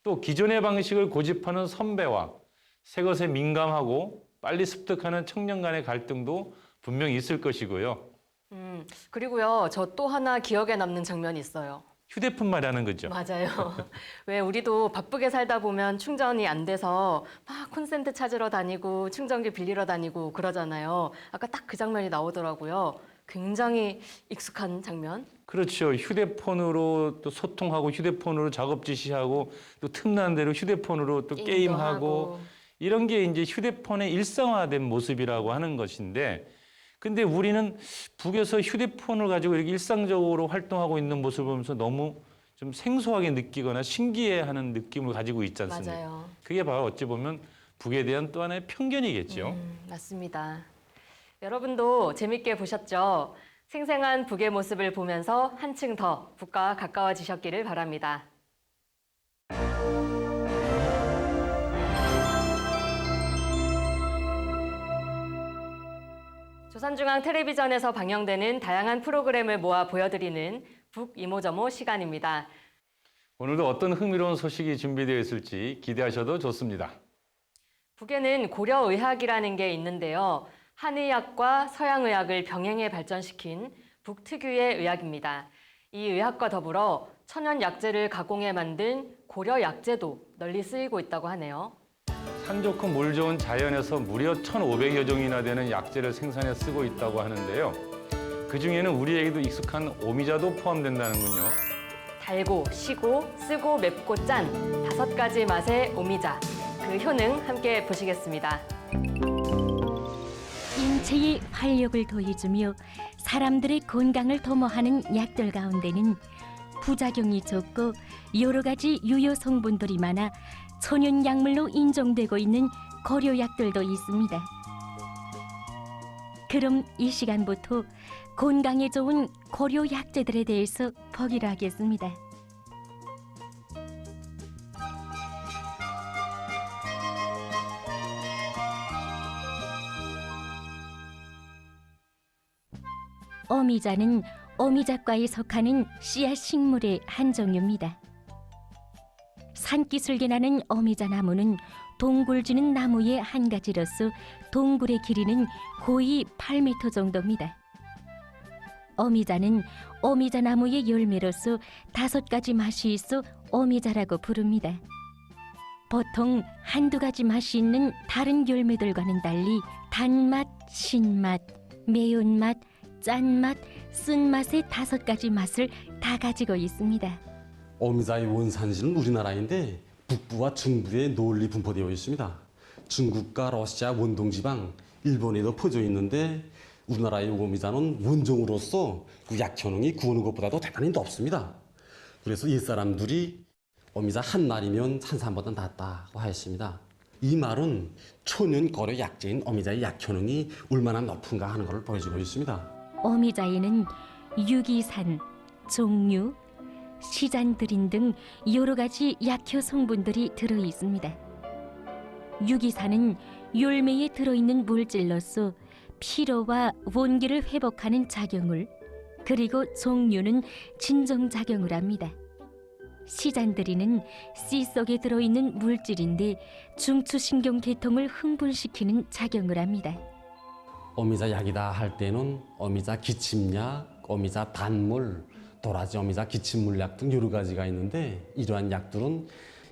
Speaker 1: 또 기존의 방식을 고집하는 선배와 새 것에 민감하고 빨리 습득하는 청년 간의 갈등도 분명히 있을 것이고요.
Speaker 2: 그리고요, 저 또 하나 기억에 남는 장면이 있어요.
Speaker 1: 휴대폰 말하는 거죠.
Speaker 2: 맞아요. 왜 우리도 바쁘게 살다 보면 충전이 안 돼서 막 콘센트 찾으러 다니고 충전기 빌리러 다니고 그러잖아요. 아까 딱 그 장면이 나오더라고요. 굉장히 익숙한 장면.
Speaker 1: 그렇죠. 휴대폰으로 또 소통하고 휴대폰으로 작업 지시하고 또 틈나는 대로 휴대폰으로 또 게임하고 이런 게 이제 휴대폰의 일상화된 모습이라고 하는 것인데 근데 우리는 북에서 휴대폰을 가지고 이렇게 일상적으로 활동하고 있는 모습을 보면서 너무 좀 생소하게 느끼거나 신기해하는 느낌을 가지고 있지 않습니까?
Speaker 2: 맞아요.
Speaker 1: 그게 바로 어찌 보면 북에 대한 또 하나의 편견이겠죠.
Speaker 2: 맞습니다. 여러분도 재밌게 보셨죠? 생생한 북의 모습을 보면서 한층 더 북과 가까워지셨기를 바랍니다. 조선중앙 텔레비전에서 방영되는 다양한 프로그램을 모아 보여드리는 북이모저모 시간입니다.
Speaker 1: 오늘도 어떤 흥미로운 소식이 준비되어 있을지 기대하셔도 좋습니다.
Speaker 2: 북에는 고려의학이라는 게 있는데요. 한의학과 서양의학을 병행해 발전시킨 북 특유의 의학입니다. 이 의학과 더불어 천연약재를 가공해 만든 고려약재도 널리 쓰이고 있다고 하네요.
Speaker 1: 산 좋고 물 좋은 자연에서 무려 1,500여 종이나 되는 약재를 생산해 쓰고 있다고 하는데요. 그중에는 우리에게도 익숙한 오미자도 포함된다는군요.
Speaker 2: 달고, 시고, 쓰고, 맵고, 짠 5가지 맛의 오미자. 그 효능 함께 보시겠습니다.
Speaker 21: 인체의 활력을 더해주며 사람들의 건강을 도모하는 약들 가운데는 부작용이 적고 여러 가지 유효 성분들이 많아 천연 약물로 인정되고 있는 고려약들도 있습니다. 그럼 이 시간부터 건강에 좋은 고려약재들에 대해서 보기로 하겠습니다. 어미자는 어미자과에 속하는 씨앗 식물의 한 종류입니다. 산기슭에 나는 어미자 나무는 동굴지는 나무의 한 가지로서 동굴의 길이는 거의 8m 정도입니다. 어미자는 어미자 나무의 열매로서 5가지 맛이 있어 어미자라고 부릅니다. 보통 한두 가지 맛이 있는 다른 열매들과는 달리 단맛, 신맛, 매운맛, 짠맛, 쓴맛의 5가지 맛을 다 가지고 있습니다.
Speaker 22: 어미자의 원산지는 우리나라인데 북부와 중부에 널리 분포되어 있습니다. 중국과 러시아 원동지방, 일본에도 퍼져 있는데 우리나라의 어미자는 원종으로서 그 약효능이 구하는 것보다도 대단히 높습니다. 그래서 옛사람들이 어미자 한 날이면 산삼보다 낫다고 하였습니다. 이 말은 천연 고려 약재인 어미자의 약효능이 얼마나 높은가 하는 것을 보여주고 있습니다.
Speaker 21: 어미자에는 유기산, 종류, 시잔드린 등 여러 가지 약효 성분들이 들어 있습니다. 유기산은 열매에 들어있는 물질로서 피로와 원기를 회복하는 작용을, 그리고 종류는 진정작용을 합니다. 시잔드린은 씨 속에 들어있는 물질인데 중추신경계통을 흥분시키는 작용을 합니다.
Speaker 22: 어미자 약이다 할 때는 어미자 기침약, 어미자 단물, 도라지 어미자 기침물약 등 여러 가지가 있는데 이러한 약들은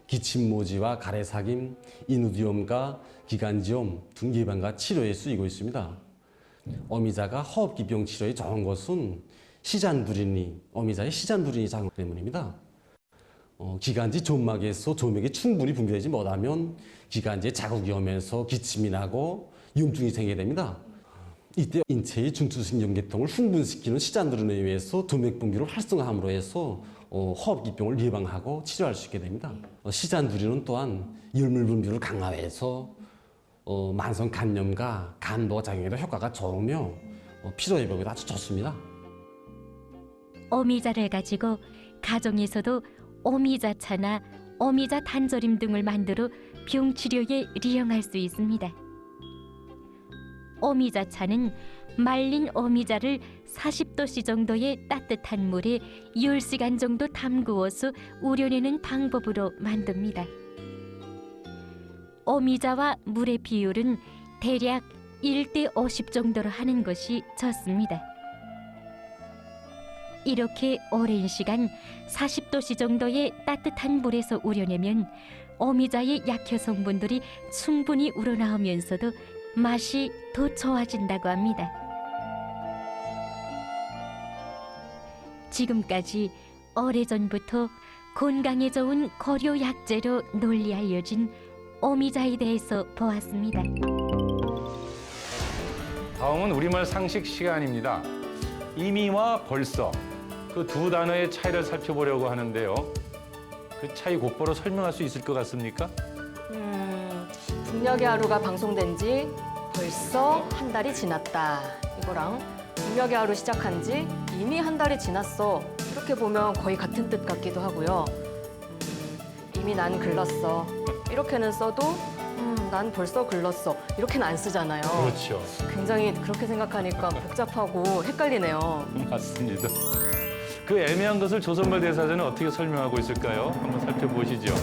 Speaker 22: 기침모지와 가래삭임, 인후두염과 기관지염 등 예방과 치료에 쓰이고 있습니다. 어미자가 호흡기병 치료에 좋은 것은 시잔두린이, 어미자의 시잔두린이 작용 때문입니다. 기관지 점막에서 점액이 충분히 분비되지 못하면 기관지에 자극이 오면서 기침이 나고 염증이 생기게 됩니다. 이때 인체의 중추신경계통을 흥분시키는 시잔두린에 의해서 점액 분비를 활성화함으로 해서 호흡기병을 예방하고 치료할 수 있게 됩니다. 시잔두린은 또한 열물 분비를 강화해서 만성 간염과 간도 작용에도 효과가 좋으며 피로 회복에도 아주 좋습니다.
Speaker 21: 어미자를 가지고 가정에서도 어미자차나 어미자 단절임 등을 만들어 병치료에 이용할 수 있습니다. 어미자차는 말린 어미자를 40도씨 정도의 따뜻한 물에 10시간 정도 담그어서 우려내는 방법으로 만듭니다. 어미자와 물의 비율은 대략 1:50 정도로 하는 것이 좋습니다. 이렇게 오랜 시간 40도씨 정도의 따뜻한 물에서 우려내면 어미자의 약효 성분들이 충분히 우러나오면서도 맛이 더 좋아진다고 합니다. 지금까지 오래전부터 건강에 좋은 고려 약재로 널리 알려진 어미자에 대해서 보았습니다.
Speaker 1: 다음은 우리말 상식 시간입니다. 이미와 벌써 그 두 단어의 차이를 살펴보려고 하는데요. 그 차이 곧바로 설명할 수 있을 것 같습니까?
Speaker 2: 북녘의 하루가 방송된 지 벌써 한 달이 지났다. 이거랑 북녘의 하루 시작한 지 이미 한 달이 지났어. 이렇게 보면 거의 같은 뜻 같기도 하고요. 이미 난 글렀어. 이렇게는 써도 난 벌써 글렀어. 이렇게는 안 쓰잖아요.
Speaker 1: 그렇죠.
Speaker 2: 굉장히 그렇게 생각하니까 복잡하고 헷갈리네요.
Speaker 1: 맞습니다. 그 애매한 것을 조선말 대사전은 어떻게 설명하고 있을까요? 한번 살펴보시죠.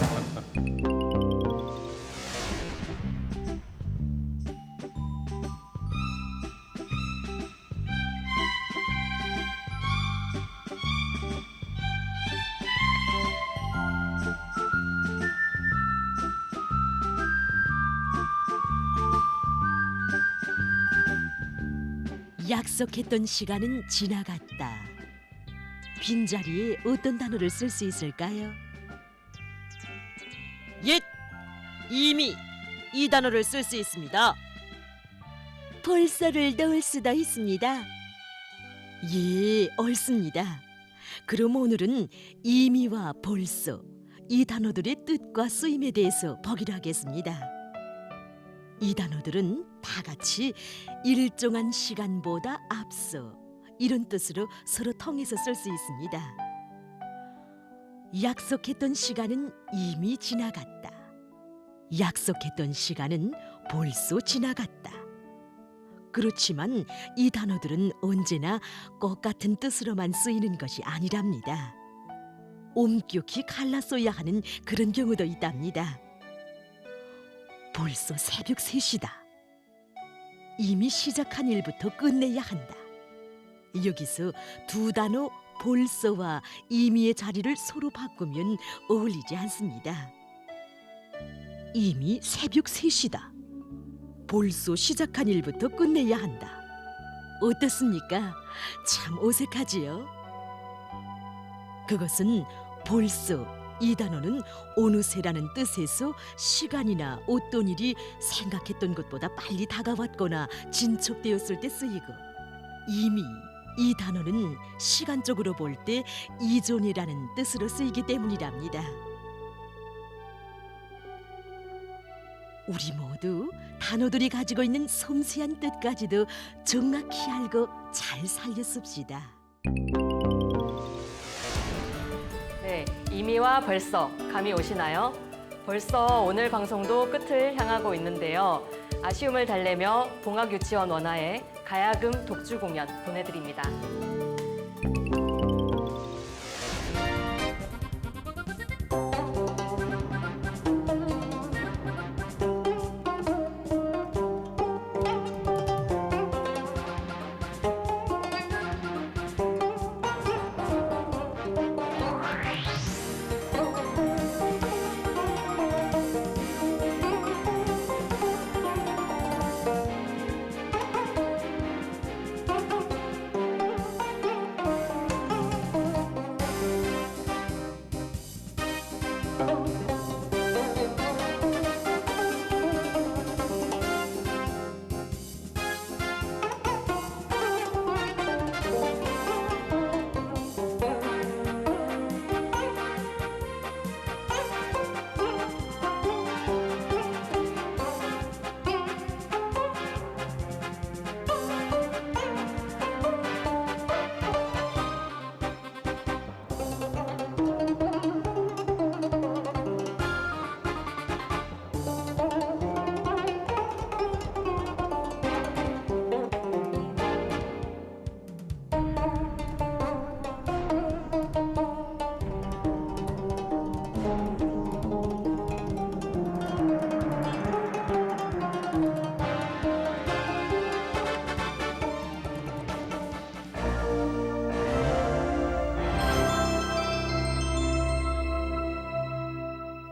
Speaker 4: 약속했던 시간은 지나갔다. 빈자리에 어떤 단어를 쓸 수 있을까요? 옛, 이미 이 단어를 쓸 수 있습니다. 벌써를 넣을 수도 있습니다. 예, 옳습니다. 그럼 오늘은 이미와 벌써 이 단어들의 뜻과 쓰임에 대해서 보기로 하겠습니다. 이 단어들은 다 같이 일정한 시간보다 앞서 이런 뜻으로 서로 통해서 쓸 수 있습니다. 약속했던 시간은 이미 지나갔다. 약속했던 시간은 벌써 지나갔다. 그렇지만 이 단어들은 언제나 꼭 같은 뜻으로만 쓰이는 것이 아니랍니다. 엄격히 갈라써야 하는 그런 경우도 있답니다. 벌써 새벽 3시다. 이미 시작한 일부터 끝내야 한다. 여기서 두 단어 벌써와 이미의 자리를 서로 바꾸면 어울리지 않습니다. 이미 새벽 3시다. 벌써 시작한 일부터 끝내야 한다. 어떻습니까? 참 어색하지요? 그것은 벌써 이 단어는 어느새라는 뜻에서 시간이나 어떤 일이 생각했던 것보다 빨리 다가왔거나 진척되었을 때 쓰이고, 이미 이 단어는 시간적으로 볼 때 이전이라는 뜻으로 쓰이기 때문이랍니다. 우리 모두 단어들이 가지고 있는 섬세한 뜻까지도 정확히 알고 잘 살렸습시다.
Speaker 2: 네, 이미와 벌써 감이 오시나요? 벌써 오늘 방송도 끝을 향하고 있는데요. 아쉬움을 달래며 봉학유치원 원화의 가야금 독주 공연 보내드립니다.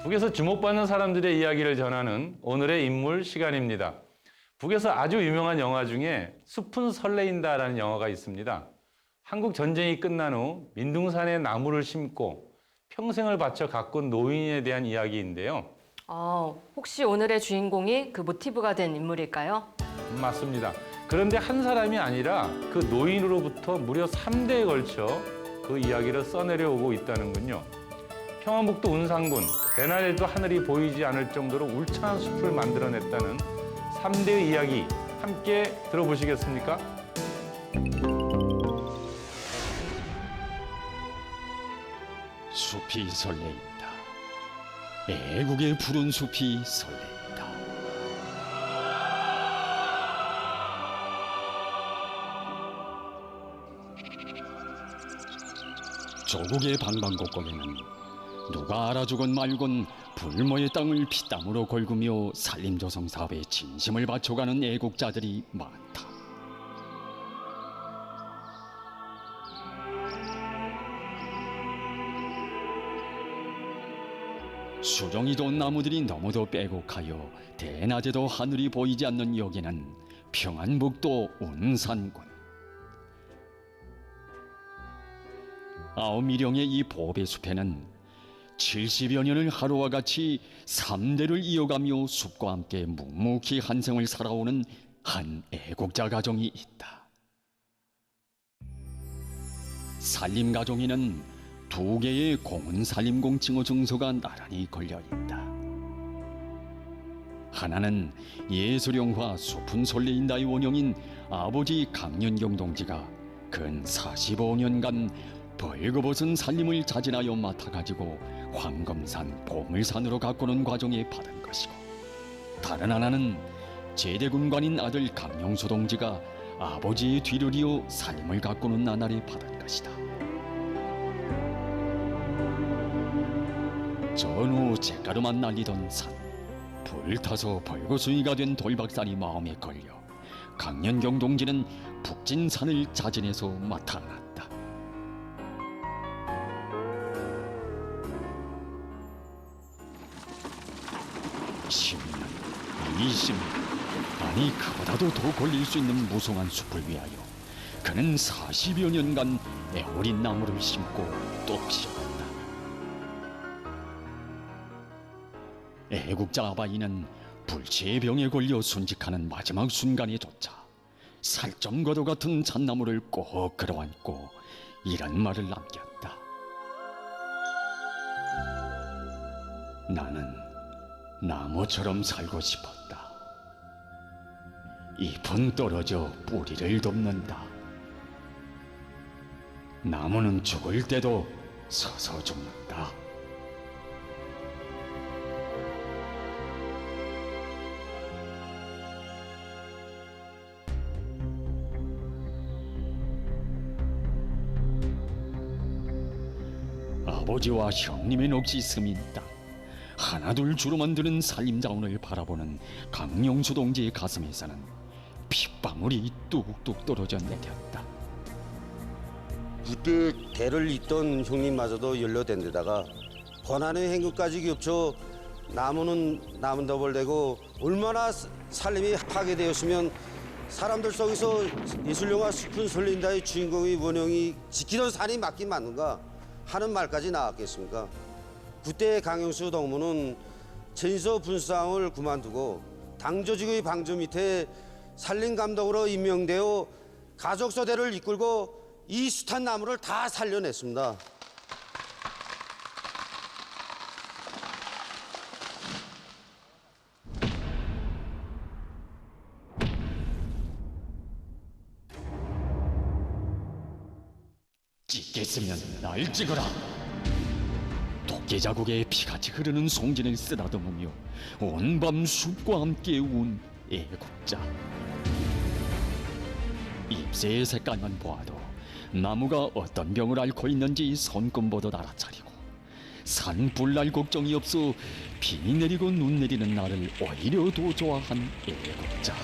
Speaker 1: 북에서 주목받는 사람들의 이야기를 전하는 오늘의 인물 시간입니다. 북에서 아주 유명한 영화 중에 숲은 설레인다라는 영화가 있습니다. 한국 전쟁이 끝난 후 민둥산에 나무를 심고 평생을 바쳐 가꾼 노인에 대한 이야기인데요.
Speaker 2: 혹시 오늘의 주인공이 그 모티브가 된 인물일까요?
Speaker 1: 맞습니다. 그런데 한 사람이 아니라 그 노인으로부터 무려 3대에 걸쳐 그 이야기를 써내려오고 있다는군요. 평안북도 운상군, 배날에도 하늘이 보이지 않을 정도로 울창한 숲을 만들어냈다는 3대의 이야기 함께 들어보시겠습니까?
Speaker 5: 숲이 설레인다. 애국의 푸른 숲이 설레인다. 조국의 방방곡곡에는 누가 알아주건 말건 불모의 땅을 피땀으로 걸으며 산림조성 사업에 진심을 바쳐가는 애국자들이 많다. 수정이 좋은 나무들이 너무도 빼곡하여 대낮에도 하늘이 보이지 않는 여기는 평안북도 운산군. 아홉미령의 이 보배숲에는 70여 년을 하루와 같이 3대를 이어가며 숲과 함께 묵묵히 한 생을 살아오는 한 애국자 가정이 있다. 산림가정에는 2개의 공은산림공 칭호 증서가 나란히 걸려있다. 하나는 예술영화 숲은 설레인다의 원형인 아버지 강연경 동지가 근 45년간 벌거벗은 산림을 자진하여 맡아가지고 황금산, 보물산으로 가꾸는 과정에 받은 것이고, 다른 하나는 제대군관인 아들 강영수 동지가 아버지의 뒤를 이어 산림을 가꾸는 나날에 받은 것이다. 전후 잿가루만 날리던 산, 불타서 벌거숭이가 된 돌박산이 마음에 걸려 강연경 동지는 북진산을 자진해서 맡아놨다. 10년, 20년, 아니 그보다도 더 걸릴 수 있는 무성한 숲을 위하여 그는 40여 년간 애어린 나무를 심고 또 키웠다. 애국자 아바이는 불치의 병에 걸려 순직하는 마지막 순간에조차 살점과도 같은 잣나무를 꼭 끌어안고 이런 말을 남겼다. 나는 나무처럼 살고 싶었다. 잎은 떨어져 뿌리를 덮는다. 나무는 죽을 때도 서서 죽는다. 아버지와 형님의 넋이 스민 땅, 하나둘 주로 만드는 산림자원을 바라보는 강영수 동지의 가슴에서는 핏방울이 뚝뚝 떨어져 내렸다.
Speaker 8: 그때 대를 잇던 형님마저도 연료된 데다가 권한의 행위까지 겹쳐 나무는 나무 더벌되고 얼마나 산림이 파괴되었으면 사람들 속에서 예술영화 숲은 설린다의 주인공의 원형이 지키던 산이 맞긴 맞는가 하는 말까지 나왔겠습니까? 그때 강영수 동무는 전서 분수상을 그만두고 당조직의 방조 밑에 산림감독으로 임명되어 가족서대를 이끌고 이 숱한 나무를 다 살려냈습니다.
Speaker 5: 찍겠으면 날 찍어라. 도깨자국의 피같이 흐르는 송진을 쓰다듬으며 온밤 숲과 함께 운 애국자. 잎새의 색깔만 보아도 나무가 어떤 병을 앓고 있는지 손금보듯 알아차리고 산불날 걱정이 없어 비 내리고 눈 내리는 날을 오히려 더 좋아한 애국자.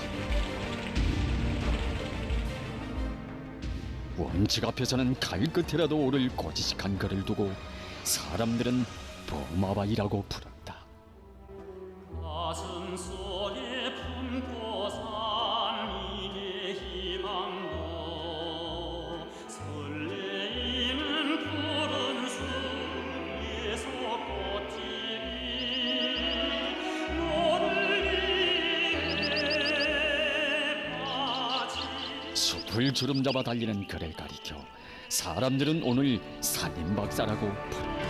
Speaker 5: 원칙 앞에서는 갈 끝이라도 오를 고지식한 그를 두고 사람들은 범아바이라고 부른다.
Speaker 6: 산속에 품고 산민의 희망도 설레이는 푸른 숲에서 꽃들이 너를 위해 바치
Speaker 5: 숲을 주름잡아 달리는 그를 가리켜 사람들은 오늘 산림박사라고 부릅니다.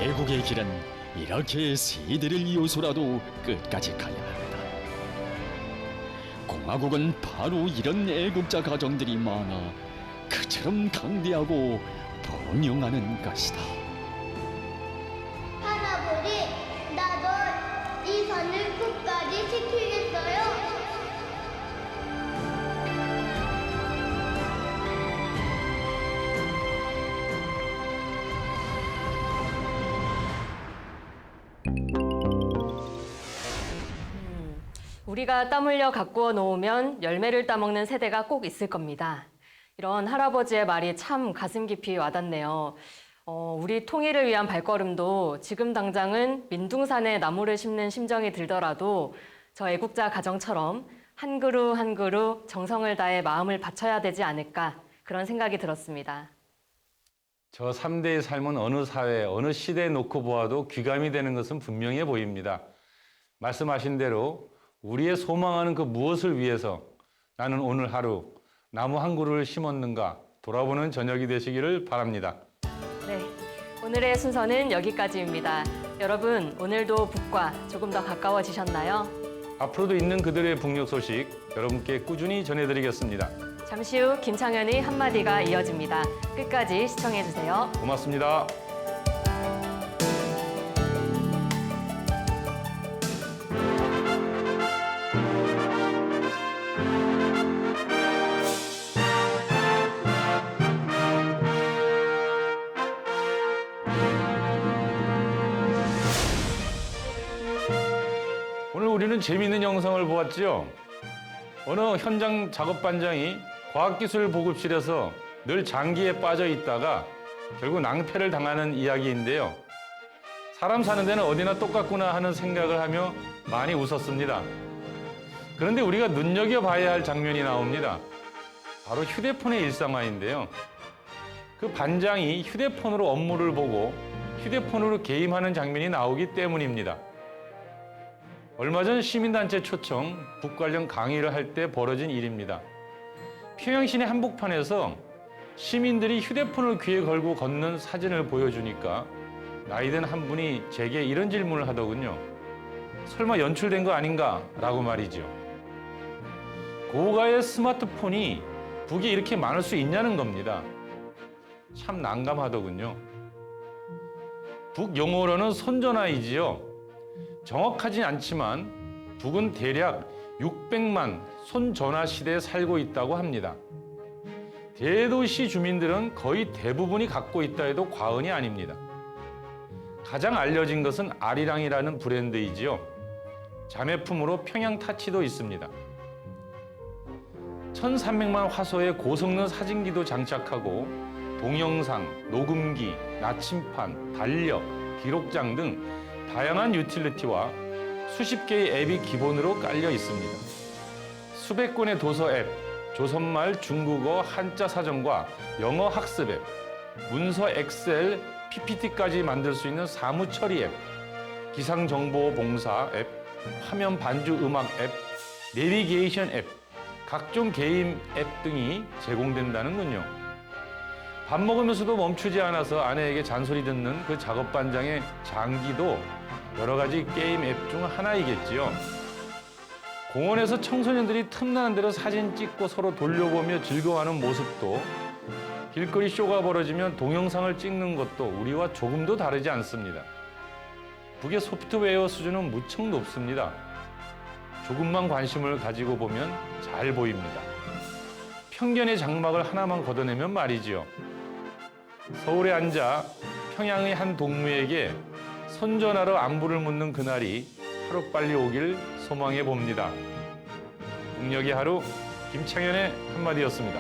Speaker 5: 애국의 길은 이렇게 세대를 이어서라도 끝까지 가야 합니다. 공화국은 바로 이런 애국자 가정들이 많아 그처럼 강대하고 번영하는 것이다.
Speaker 9: 할아버지, 나 널 이 산을 끝까지 지키겠어요.
Speaker 2: 우리가 땀 흘려 가꾸어 놓으면 열매를 따먹는 세대가 꼭 있을 겁니다. 이런 할아버지의 말이 참 가슴 깊이 와닿네요. 우리 통일을 위한 발걸음도 지금 당장은 민둥산에 나무를 심는 심정이 들더라도 저 애국자 가정처럼 한 그루 한 그루 정성을 다해 마음을 바쳐야 되지 않을까 그런 생각이 들었습니다.
Speaker 1: 저 3대의 삶은 어느 사회, 어느 시대에 놓고 보아도 귀감이 되는 것은 분명해 보입니다. 말씀하신 대로 우리의 소망하는 그 무엇을 위해서 나는 오늘 하루 나무 한 그루를 심었는가 돌아보는 저녁이 되시기를 바랍니다.
Speaker 2: 네, 오늘의 순서는 여기까지입니다. 여러분, 오늘도 북과 조금 더 가까워지셨나요?
Speaker 1: 앞으로도 있는 그들의 북녘 소식 여러분께 꾸준히 전해드리겠습니다.
Speaker 2: 잠시 후 김창현의 한마디가 이어집니다. 끝까지 시청해주세요.
Speaker 1: 고맙습니다. 오늘 우리는 재미있는 영상을 보았죠. 어느 현장 작업반장이 과학기술 보급실에서 늘 장기에 빠져 있다가 결국 낭패를 당하는 이야기인데요. 사람 사는 데는 어디나 똑같구나 하는 생각을 하며 많이 웃었습니다. 그런데 우리가 눈여겨봐야 할 장면이 나옵니다. 바로 휴대폰의 일상화인데요. 그 반장이 휴대폰으로 업무를 보고 휴대폰으로 게임하는 장면이 나오기 때문입니다. 얼마 전 시민단체 초청 북 관련 강의를 할 때 벌어진 일입니다. 평양 시내 한복판에서 시민들이 휴대폰을 귀에 걸고 걷는 사진을 보여주니까 나이든 한 분이 제게 이런 질문을 하더군요. 설마 연출된 거 아닌가? 라고 말이죠. 고가의 스마트폰이 북에 이렇게 많을 수 있냐는 겁니다. 참 난감하더군요. 북 용어로는 손전화이지요. 정확하진 않지만 북은 대략 600만 손전화 시대에 살고 있다고 합니다. 대도시 주민들은 거의 대부분이 갖고 있다 해도 과언이 아닙니다. 가장 알려진 것은 아리랑이라는 브랜드이지요. 자매품으로 평양 타치도 있습니다. 1300만 화소의 고성능 사진기도 장착하고 동영상, 녹음기, 나침판, 달력, 기록장 등 다양한 유틸리티와 수십 개의 앱이 기본으로 깔려 있습니다. 수백 권의 도서 앱, 조선말, 중국어, 한자 사전과 영어 학습 앱, 문서 엑셀, PPT까지 만들 수 있는 사무 처리 앱, 기상정보 봉사 앱, 화면 반주 음악 앱, 내비게이션 앱, 각종 게임 앱 등이 제공된다는군요. 밥 먹으면서도 멈추지 않아서 아내에게 잔소리 듣는 그 작업반장의 장기도 여러 가지 게임 앱 중 하나이겠지요. 공원에서 청소년들이 틈나는 대로 사진 찍고 서로 돌려보며 즐거워하는 모습도 길거리 쇼가 벌어지면 동영상을 찍는 것도 우리와 조금도 다르지 않습니다. 북의 소프트웨어 수준은 무척 높습니다. 조금만 관심을 가지고 보면 잘 보입니다. 편견의 장막을 하나만 걷어내면 말이지요. 서울에 앉아 평양의 한 동무에게 손전화로 안부를 묻는 그날이 하루빨리 오길 소망해 봅니다. 북녘의 하루, 김창현의 한마디였습니다.